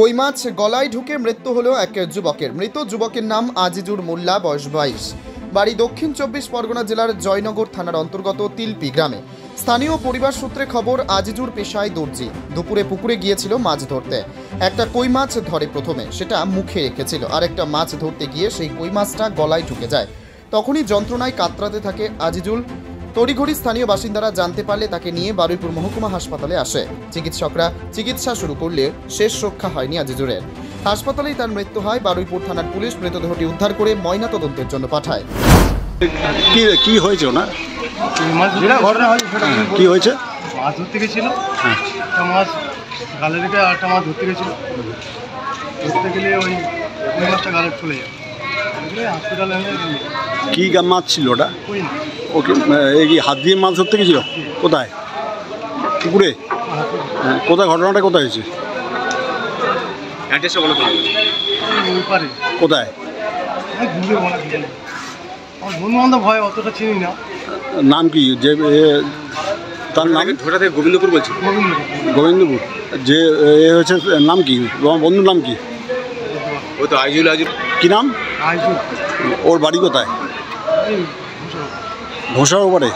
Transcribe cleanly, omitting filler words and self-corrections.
কই মাছ গলায় ঢুকে মৃত্যু হলো এক যুবকের। মৃত যুবকের নাম আজিজুর মোল্লা, বয়স 22, বাড়ি দক্ষিণ 24 পরগনা জেলার জয়নগর থানার অন্তর্গত তিলপি গ্রামে। স্থানীয় পরিবার সূত্রে খবর, আজিজুর পেশায় দর্জি। দুপুরে পুকুরে গিয়েছিল মাছ ধরতে। একটা কই মাছ ধরে, প্রথমে সেটা মুখে রেখেছিল, আর একটা মাছ ধরতে গিয়ে সেই কই মাছটা গলায় ঢুকে যায়। তখনই যন্ত্রণায় কাতরাতে থাকে আজিজুল। তড়িঘড়ি স্থানীয় বাসিন্দারা জানতে পারলে তাকে নিয়ে বারুইপুর মহকুমা হাসপাতালে আসে। চিকিৎসকরা চিকিৎসা শুরু করলে শেষ রক্ষা হয়নি আজিজুরের। হাসপাতালেই তার মৃত্যু হয়। বারুইপুর থানার পুলিশ মৃতদেহটি উদ্ধার করে ময়নাতদন্তের জন্য পাঠায়। কি হয়েছে ওনার? কি হয়েছে? মাছ ধরতে গেছিল, একটা মাছ গালে রেখে আরেকটা মাছ ধরতে গেছিল। ধরতে গেলে ওই মাছটা গালে চলে যায়। হসপিটালে কি মাছ ছিল ওটা? কই না, ওকে এই কি হাত দিয়ে মাছ ধরতে গেছিল? কোথায়? পুকুরে? কোথায় ঘটনাটা কোথায় হয়েছে? ওই পারে কোথায়? ঘুরে বলা আমার বন্ধু বান্ধব হয়, অতটা চিনি না। নাম কি? যে তার নাম ঢোটা থেকে গোবিন্দপুর বলছি। গোবিন্দপুর। যে এ হয়েছে, নাম কি? তোমার বন্ধুর নাম কি? ওই তো আইজুল। কি নাম? আইজু। ওর বাড়ি কোথায়? এই ঘোষার ওপারে।